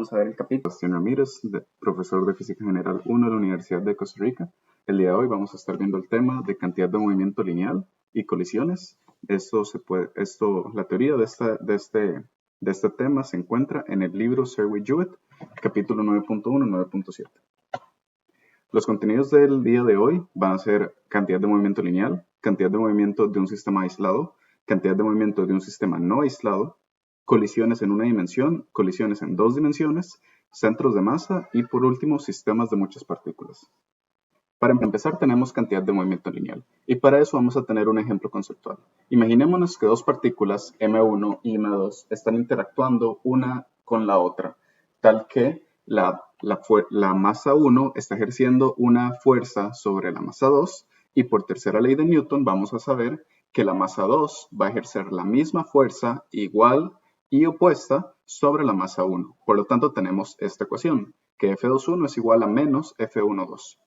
vamos a ver el capítulo. Sebastián Ramírez, profesor de Física General 1 de la Universidad de Costa Rica. El día de hoy vamos a estar viendo el tema de cantidad de movimiento lineal y colisiones. La teoría de este tema se encuentra en el libro Serwi-Jewett, capítulo 9.1 y 9.7. Los contenidos del día de hoy van a ser cantidad de movimiento lineal, cantidad de movimiento de un sistema aislado, cantidad de movimiento de un sistema no aislado, colisiones en una dimensión, colisiones en dos dimensiones, centros de masa y por último sistemas de muchas partículas. Para empezar tenemos cantidad de movimiento lineal y para eso vamos a tener un ejemplo conceptual. Imaginémonos que dos partículas M1 y M2 están interactuando una con la otra, tal que la masa 1 está ejerciendo una fuerza sobre la masa 2 y por tercera ley de Newton vamos a saber que la masa 2 va a ejercer la misma fuerza igual y opuesta sobre la masa 1. Por lo tanto tenemos esta ecuación, que F2.1 es igual a menos F1.2.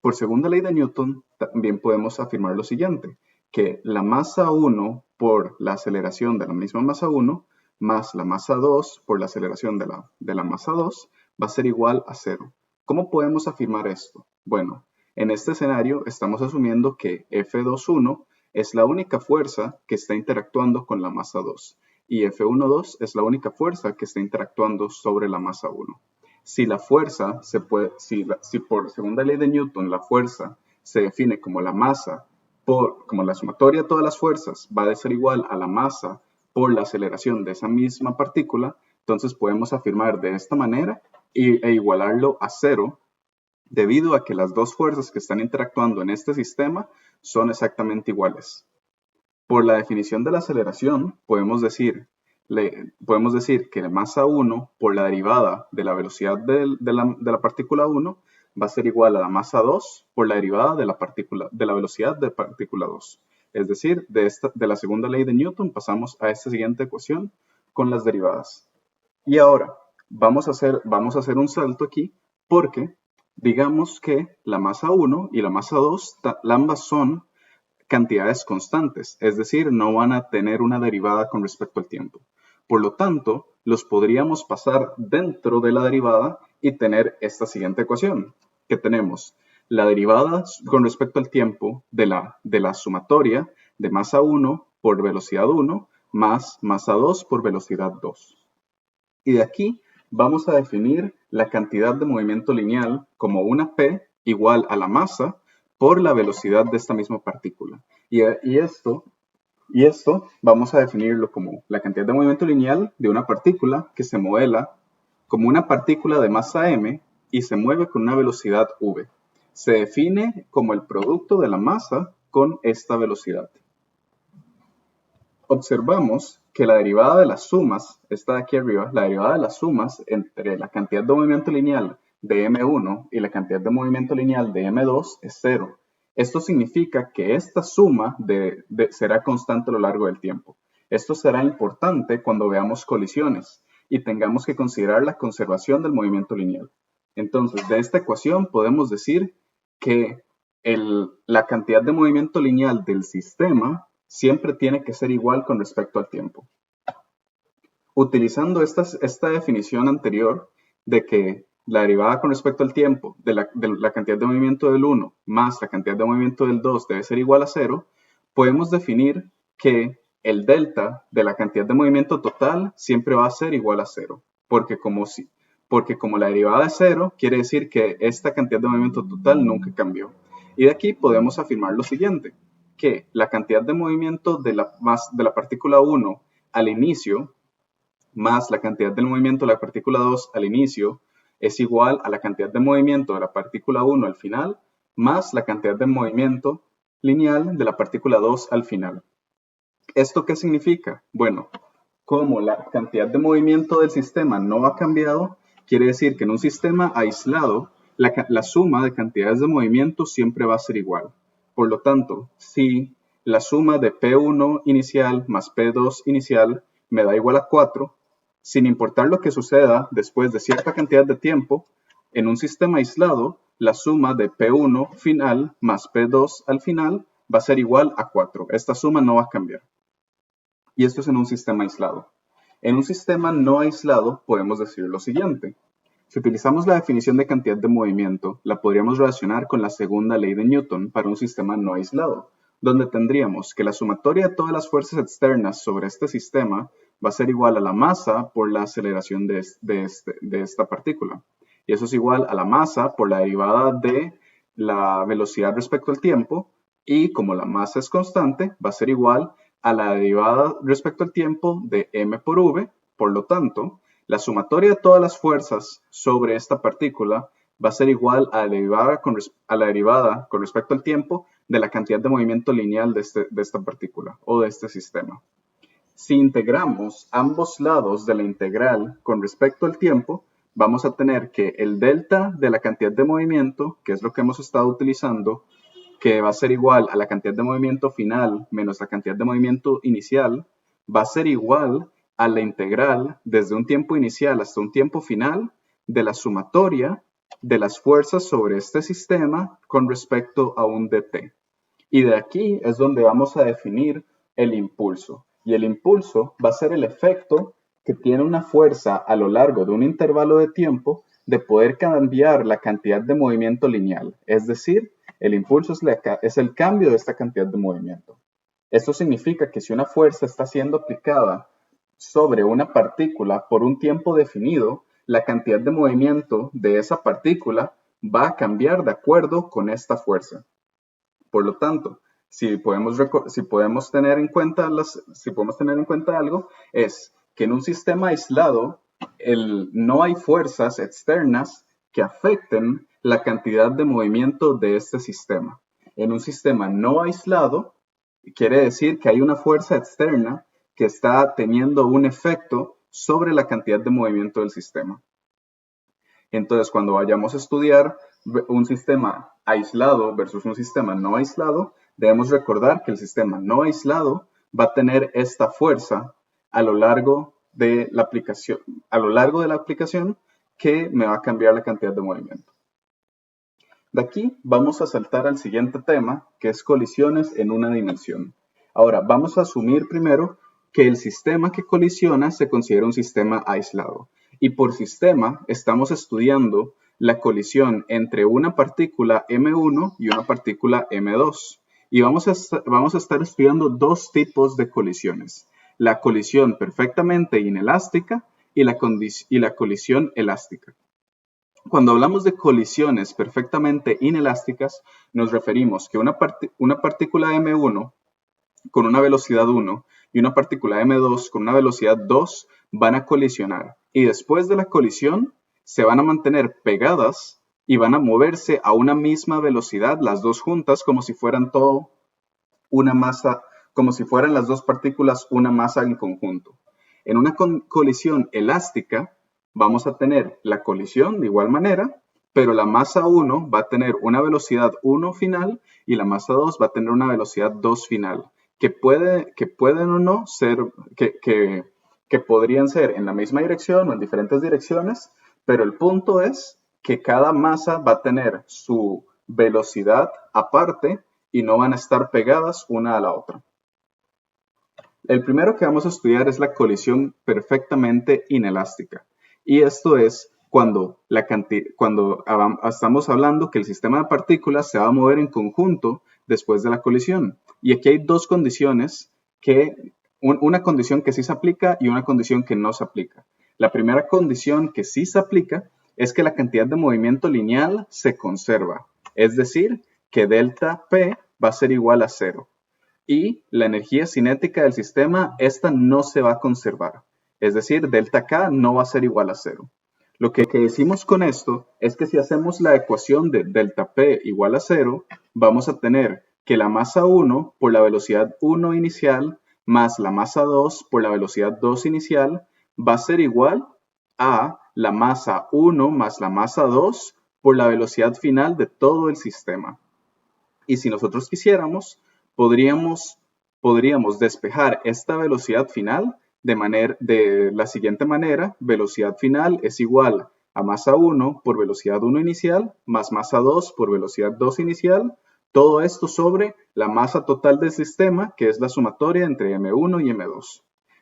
Por segunda ley de Newton también podemos afirmar lo siguiente, que la masa 1 por la aceleración de la misma masa 1 más la masa 2 por la aceleración de la masa 2 va a ser igual a 0. ¿Cómo podemos afirmar esto? Bueno, en este escenario estamos asumiendo que F2.1 es la única fuerza que está interactuando con la masa 2 y F1.2 es la única fuerza que está interactuando sobre la masa 1. Si la fuerza si por segunda ley de Newton la fuerza se define como la masa como la sumatoria de todas las fuerzas va a ser igual a la masa por la aceleración de esa misma partícula, entonces podemos afirmar de esta manera e igualarlo a 0 debido a que las dos fuerzas que están interactuando en este sistema son exactamente iguales. Por la definición de la aceleración, podemos decir que la masa 1 por la derivada de la velocidad de la partícula 1 va a ser igual a la masa 2 por la derivada de la velocidad de la partícula 2. Es decir, de la segunda ley de Newton pasamos a esta siguiente ecuación con las derivadas. Y ahora vamos a hacer un salto aquí porque digamos que la masa 1 y la masa 2 ambas son cantidades constantes, es decir, no van a tener una derivada con respecto al tiempo. Por lo tanto, los podríamos pasar dentro de la derivada y tener esta siguiente ecuación, que tenemos la derivada con respecto al tiempo de la sumatoria de masa 1 por velocidad 1 más masa 2 por velocidad 2. Y de aquí vamos a definir la cantidad de movimiento lineal como una P igual a la masa por la velocidad de esta misma partícula. Y esto vamos a definirlo como la cantidad de movimiento lineal de una partícula que se modela como una partícula de masa m y se mueve con una velocidad v. Se define como el producto de la masa con esta velocidad. Observamos que la derivada de las sumas, esta de aquí arriba, la derivada de las sumas entre la cantidad de movimiento lineal de M1 y la cantidad de movimiento lineal de M2 es 0. Esto significa que esta suma será constante a lo largo del tiempo. Esto será importante cuando veamos colisiones y tengamos que considerar la conservación del movimiento lineal. Entonces, de esta ecuación podemos decir que la cantidad de movimiento lineal del sistema siempre tiene que ser igual con respecto al tiempo. Utilizando esta definición anterior de que la derivada con respecto al tiempo de la cantidad de movimiento del 1 más la cantidad de movimiento del 2 debe ser igual a 0, podemos definir que el delta de la cantidad de movimiento total siempre va a ser igual a 0, porque como la derivada es 0, quiere decir que esta cantidad de movimiento total nunca cambió. Y de aquí podemos afirmar lo siguiente, que la cantidad de movimiento de la partícula 1 al inicio más la cantidad del movimiento de la partícula 2 al inicio es igual a la cantidad de movimiento de la partícula 1 al final más la cantidad de movimiento lineal de la partícula 2 al final. ¿Esto qué significa? Bueno, como la cantidad de movimiento del sistema no ha cambiado, quiere decir que en un sistema aislado la suma de cantidades de movimiento siempre va a ser igual. Por lo tanto, si la suma de P1 inicial más P2 inicial me da igual a 4, sin importar lo que suceda después de cierta cantidad de tiempo, en un sistema aislado, la suma de P1 final más P2 al final va a ser igual a 4. Esta suma no va a cambiar. Y esto es en un sistema aislado. En un sistema no aislado podemos decir lo siguiente. Si utilizamos la definición de cantidad de movimiento, la podríamos relacionar con la segunda ley de Newton para un sistema no aislado, donde tendríamos que la sumatoria de todas las fuerzas externas sobre este sistema va a ser igual a la masa por la aceleración de esta partícula. Y eso es igual a la masa por la derivada de la velocidad respecto al tiempo, y como la masa es constante, va a ser igual a la derivada respecto al tiempo de m por v. Por lo tanto, la sumatoria de todas las fuerzas sobre esta partícula va a ser igual a la derivada con respecto al tiempo de la cantidad de movimiento lineal de esta partícula o de este sistema. Si integramos ambos lados de la integral con respecto al tiempo, vamos a tener que el delta de la cantidad de movimiento, que es lo que hemos estado utilizando, que va a ser igual a la cantidad de movimiento final menos la cantidad de movimiento inicial, va a ser igual a la integral desde un tiempo inicial hasta un tiempo final de la sumatoria de las fuerzas sobre este sistema con respecto a un dt. Y de aquí es donde vamos a definir el impulso. Y el impulso va a ser el efecto que tiene una fuerza a lo largo de un intervalo de tiempo de poder cambiar la cantidad de movimiento lineal. Es decir, el impulso es el cambio de esta cantidad de movimiento. Esto significa que si una fuerza está siendo aplicada sobre una partícula por un tiempo definido, la cantidad de movimiento de esa partícula va a cambiar de acuerdo con esta fuerza. Por lo tanto, si podemos tener en cuenta algo, es que en un sistema aislado no hay fuerzas externas que afecten la cantidad de movimiento de este sistema. En un sistema no aislado, quiere decir que hay una fuerza externa que está teniendo un efecto sobre la cantidad de movimiento del sistema. Entonces, cuando vayamos a estudiar un sistema aislado versus un sistema no aislado, debemos recordar que el sistema no aislado va a tener esta fuerza a lo largo de la aplicación, que me va a cambiar la cantidad de movimiento. De aquí vamos a saltar al siguiente tema, que es colisiones en una dimensión. Ahora, vamos a asumir primero que el sistema que colisiona se considera un sistema aislado. Y por sistema estamos estudiando la colisión entre una partícula M1 y una partícula M2. Y vamos a estar estudiando dos tipos de colisiones. La colisión perfectamente inelástica y la colisión elástica. Cuando hablamos de colisiones perfectamente inelásticas, nos referimos que una partícula M1 con una velocidad 1 y una partícula M2 con una velocidad 2 van a colisionar. Y después de la colisión, se van a mantener pegadas y van a moverse a una misma velocidad, las dos juntas, como si fueran todo una masa, como si fueran las dos partículas una masa en conjunto. En una colisión elástica, vamos a tener la colisión de igual manera, pero la masa 1 va a tener una velocidad 1 final y la masa 2 va a tener una velocidad 2 final, que pueden o no ser, que podrían ser en la misma dirección o en diferentes direcciones, pero el punto es que cada masa va a tener su velocidad aparte y no van a estar pegadas una a la otra. El primero que vamos a estudiar es la colisión perfectamente inelástica. Y esto es cuando estamos hablando que el sistema de partículas se va a mover en conjunto después de la colisión. Y aquí hay dos condiciones, una condición que sí se aplica y una condición que no se aplica. La primera condición que sí se aplica es que la cantidad de movimiento lineal se conserva. Es decir, que delta P va a ser igual a 0. Y la energía cinética del sistema, esta no se va a conservar. Es decir, delta K no va a ser igual a 0. Lo que decimos con esto es que si hacemos la ecuación de delta P igual a 0, vamos a tener que la masa 1 por la velocidad 1 inicial más la masa 2 por la velocidad 2 inicial va a ser igual a la masa 1 más la masa 2 por la velocidad final de todo el sistema. Y si nosotros quisiéramos, podríamos despejar esta velocidad final de la siguiente manera. Velocidad final es igual a masa 1 por velocidad 1 inicial más masa 2 por velocidad 2 inicial. Todo esto sobre la masa total del sistema, que es la sumatoria entre M1 y M2.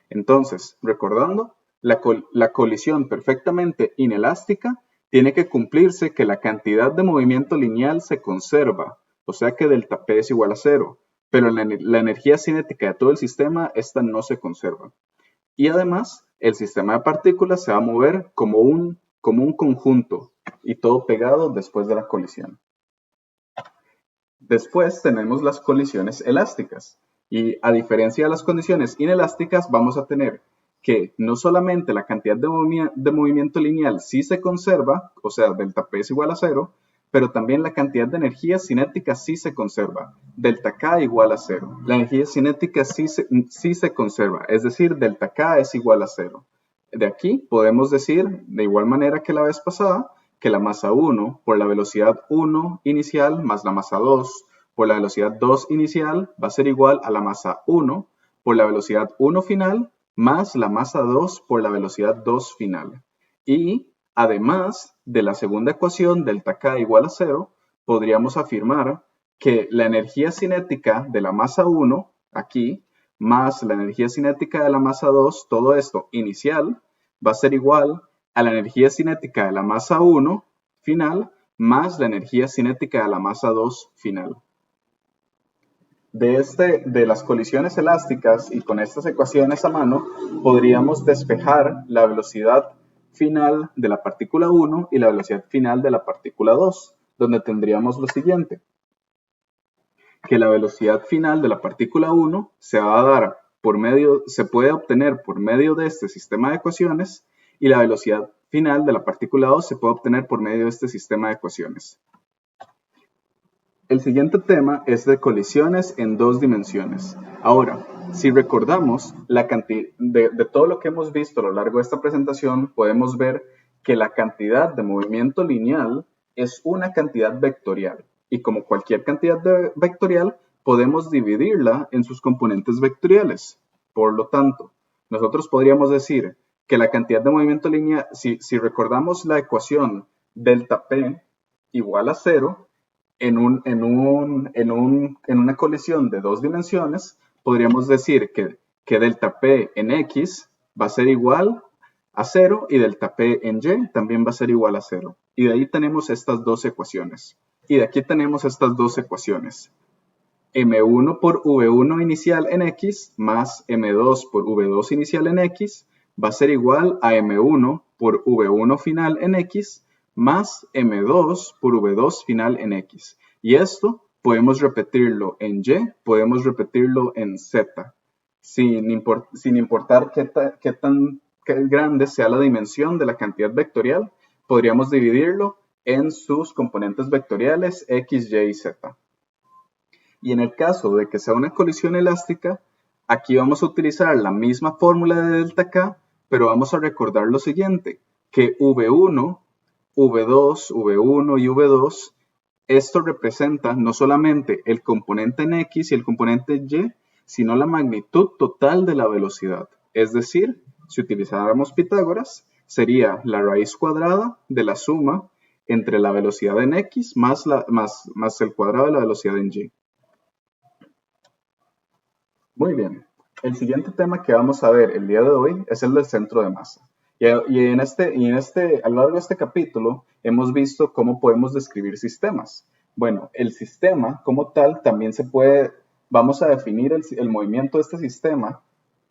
Entonces, recordando, la colisión perfectamente inelástica tiene que cumplirse que la cantidad de movimiento lineal se conserva, o sea que delta P es igual a 0, pero la energía cinética de todo el sistema, esta no se conserva. Y además, el sistema de partículas se va a mover como un conjunto y todo pegado después de la colisión. Después tenemos las colisiones elásticas y a diferencia de las condiciones inelásticas vamos a tener que no solamente la cantidad de movimiento lineal sí se conserva, o sea, delta P es igual a 0, pero también la cantidad de energía cinética sí se conserva, delta K igual a 0. La energía cinética sí se conserva, es decir, delta K es igual a 0. De aquí podemos decir, de igual manera que la vez pasada, que la masa 1 por la velocidad 1 inicial más la masa 2 por la velocidad 2 inicial va a ser igual a la masa 1 por la velocidad 1 final más la masa 2 por la velocidad 2 final. Y además de la segunda ecuación, delta K igual a 0, podríamos afirmar que la energía cinética de la masa 1, aquí, más la energía cinética de la masa 2, todo esto inicial, va a ser igual a la energía cinética de la masa 1 final más la energía cinética de la masa 2 final. De las colisiones elásticas y con estas ecuaciones a mano, podríamos despejar la velocidad final de la partícula 1 y la velocidad final de la partícula 2, donde tendríamos lo siguiente, que la velocidad final de la partícula 1 se puede obtener por medio de este sistema de ecuaciones y la velocidad final de la partícula 2 se puede obtener por medio de este sistema de ecuaciones. El siguiente tema es de colisiones en dos dimensiones. Ahora, si recordamos la cantidad de todo lo que hemos visto a lo largo de esta presentación, podemos ver que la cantidad de movimiento lineal es una cantidad vectorial. Y como cualquier cantidad vectorial, podemos dividirla en sus componentes vectoriales. Por lo tanto, nosotros podríamos decir que la cantidad de movimiento lineal, si recordamos la ecuación delta P igual a 0, en una colisión de dos dimensiones, podríamos decir que delta P en X va a ser igual a 0 y delta P en Y también va a ser igual a 0. Y de ahí tenemos estas dos ecuaciones. Y de aquí tenemos estas dos ecuaciones. M1 por V1 inicial en X más M2 por V2 inicial en X va a ser igual a M1 por V1 final en X más M2 por V2 final en X. Y esto podemos repetirlo en Y, podemos repetirlo en Z, sin importar qué grande sea la dimensión de la cantidad vectorial, podríamos dividirlo en sus componentes vectoriales X, Y y Z. Y en el caso de que sea una colisión elástica, aquí vamos a utilizar la misma fórmula de delta K, pero vamos a recordar lo siguiente, que V1, V2, V1 y V2, esto representa no solamente el componente en X y el componente en Y, sino la magnitud total de la velocidad. Es decir, si utilizáramos Pitágoras, sería la raíz cuadrada de la suma entre la velocidad en X más el cuadrado de la velocidad en Y. Muy bien. El siguiente tema que vamos a ver el día de hoy es el del centro de masa. Y a lo largo de este capítulo hemos visto cómo podemos describir sistemas. Bueno, el sistema como tal también vamos a definir el movimiento de este sistema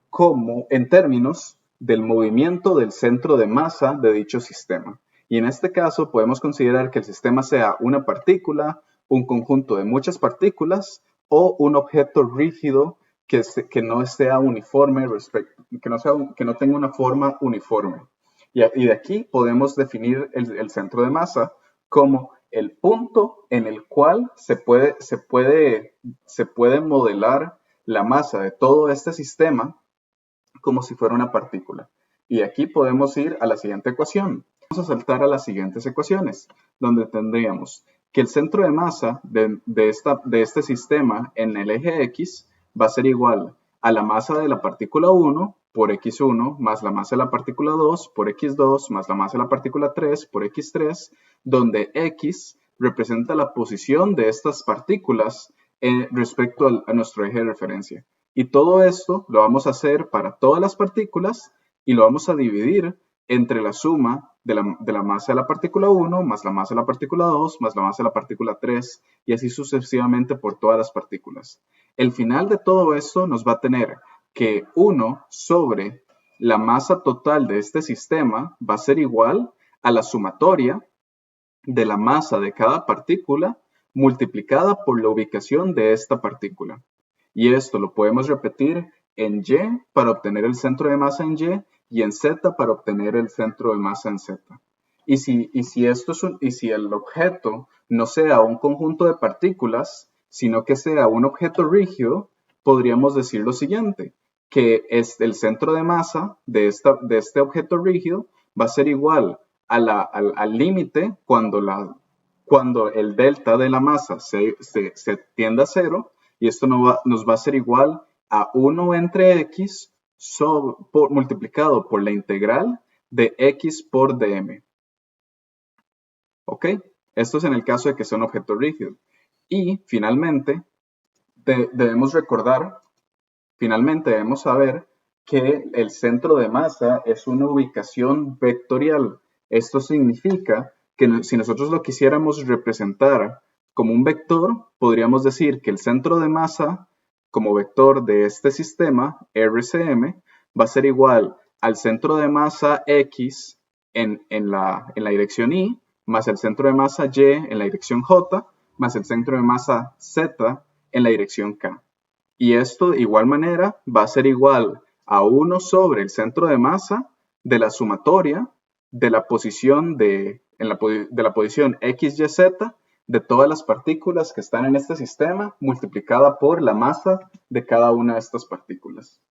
como en términos del movimiento del centro de masa de dicho sistema. Y en este caso podemos considerar que el sistema sea una partícula, un conjunto de muchas partículas o un objeto rígido que no sea uniforme, que no tenga una forma uniforme. Y de aquí podemos definir el centro de masa como el punto en el cual se puede modelar la masa de todo este sistema como si fuera una partícula. Y aquí podemos ir a la siguiente ecuación. Vamos a saltar a las siguientes ecuaciones, donde tendríamos que el centro de masa de este sistema en el eje X va a ser igual a la masa de la partícula 1 por X1 más la masa de la partícula 2 por X2 más la masa de la partícula 3 por X3, donde X representa la posición de estas partículas respecto a nuestro eje de referencia. Y todo esto lo vamos a hacer para todas las partículas y lo vamos a dividir entre la suma de la masa de la partícula 1 más la masa de la partícula 2 más la masa de la partícula 3 y así sucesivamente por todas las partículas. El final de todo esto nos va a tener que 1 sobre la masa total de este sistema va a ser igual a la sumatoria de la masa de cada partícula multiplicada por la ubicación de esta partícula. Y esto lo podemos repetir en Y para obtener el centro de masa en y en Z para obtener el centro de masa en Z. Y si el objeto no sea un conjunto de partículas, sino que sea un objeto rígido, podríamos decir lo siguiente, que el centro de masa de este objeto rígido va a ser igual al límite cuando el delta de la masa se tiende a 0, y esto nos va a ser igual a 1 entre x multiplicado por la integral de x por dm. ¿Ok? Esto es en el caso de que sea un objeto rígido. Y finalmente, debemos saber que el centro de masa es una ubicación vectorial. Esto significa que si nosotros lo quisiéramos representar como un vector, podríamos decir que el centro de masa como vector de este sistema, RCM, va a ser igual al centro de masa X en la dirección Y, más el centro de masa Y en la dirección J, más el centro de masa Z en la dirección K. Y esto de igual manera va a ser igual a 1 sobre el centro de masa de la sumatoria de la posición de la posición X, Y, Z de todas las partículas que están en este sistema multiplicada por la masa de cada una de estas partículas.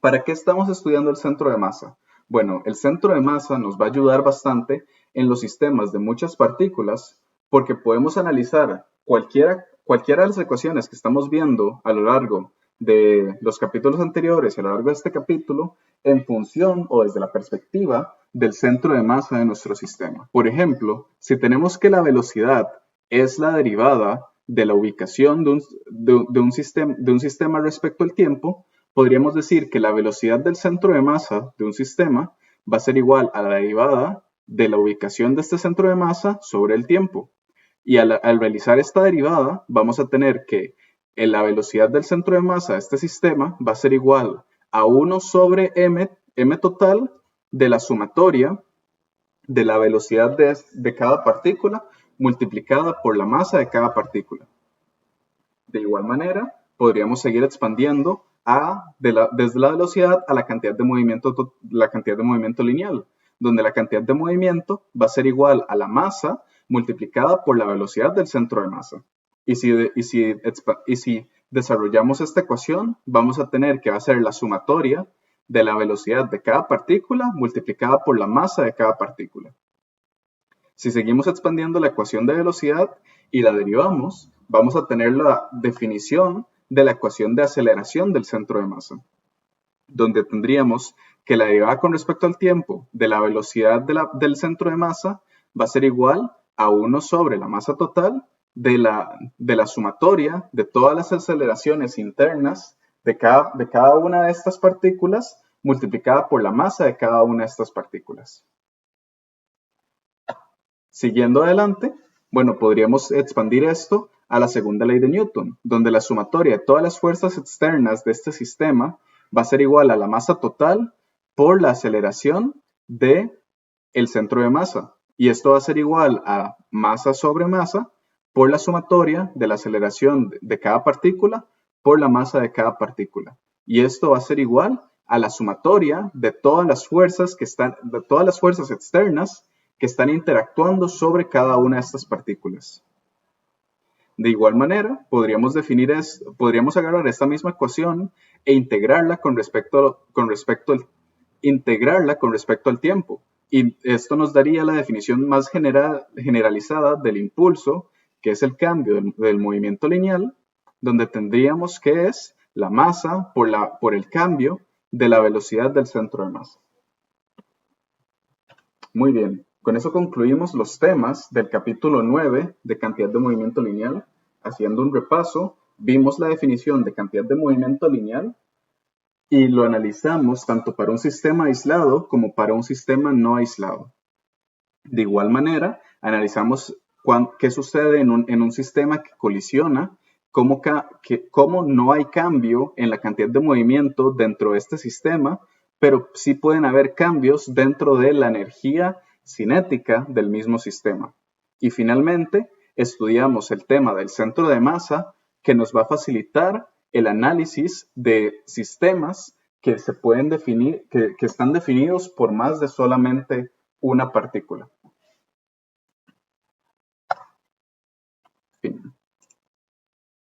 ¿Para qué estamos estudiando el centro de masa? Bueno, el centro de masa nos va a ayudar bastante en los sistemas de muchas partículas porque podemos analizar cualquiera de las ecuaciones que estamos viendo a lo largo de los capítulos anteriores y a lo largo de este capítulo en función o desde la perspectiva del centro de masa de nuestro sistema. Por ejemplo, si tenemos que la velocidad es la derivada de la ubicación de un sistema respecto al tiempo, podríamos decir que la velocidad del centro de masa de un sistema va a ser igual a la derivada de la ubicación de este centro de masa sobre el tiempo. Y al realizar esta derivada, vamos a tener que la velocidad del centro de masa de este sistema va a ser igual a 1 sobre m total de la sumatoria de la velocidad de cada partícula multiplicada por la masa de cada partícula. De igual manera, podríamos seguir expandiendo desde la velocidad a la cantidad de movimiento lineal, donde la cantidad de movimiento va a ser igual a la masa multiplicada por la velocidad del centro de masa. Y si desarrollamos esta ecuación, vamos a tener que va a ser la sumatoria de la velocidad de cada partícula multiplicada por la masa de cada partícula. Si seguimos expandiendo la ecuación de velocidad y la derivamos, vamos a tener la definición de la ecuación de aceleración del centro de masa, donde tendríamos que la derivada con respecto al tiempo de la velocidad del centro de masa va a ser igual a 1 sobre la masa total de la sumatoria de todas las aceleraciones internas de cada una de estas partículas multiplicada por la masa de cada una de estas partículas. Siguiendo adelante, bueno, podríamos expandir esto a la segunda ley de Newton, donde la sumatoria de todas las fuerzas externas de este sistema va a ser igual a la masa total por la aceleración del centro de masa. Y esto va a ser igual a masa sobre masa por la sumatoria de la aceleración de cada partícula por la masa de cada partícula. Y esto va a ser igual a la sumatoria de todas las fuerzas externas que están interactuando sobre cada una de estas partículas. De igual manera, podríamos agarrar esta misma ecuación e integrarla con respecto al tiempo. Y esto nos daría la definición más generalizada del impulso, que es el cambio del movimiento lineal, donde tendríamos que es la masa por el cambio de la velocidad del centro de masa. Muy bien, con eso concluimos los temas del capítulo 9 de cantidad de movimiento lineal, haciendo un repaso vimos la definición de cantidad de movimiento lineal y lo analizamos tanto para un sistema aislado como para un sistema no aislado. De igual manera, analizamos qué sucede en un sistema que colisiona, cómo no hay cambio en la cantidad de movimiento dentro de este sistema, pero sí pueden haber cambios dentro de la energía cinética del mismo sistema. Y finalmente, estudiamos el tema del centro de masa, que nos va a facilitar el análisis de sistemas que se pueden definir, que están definidos por más de solamente una partícula.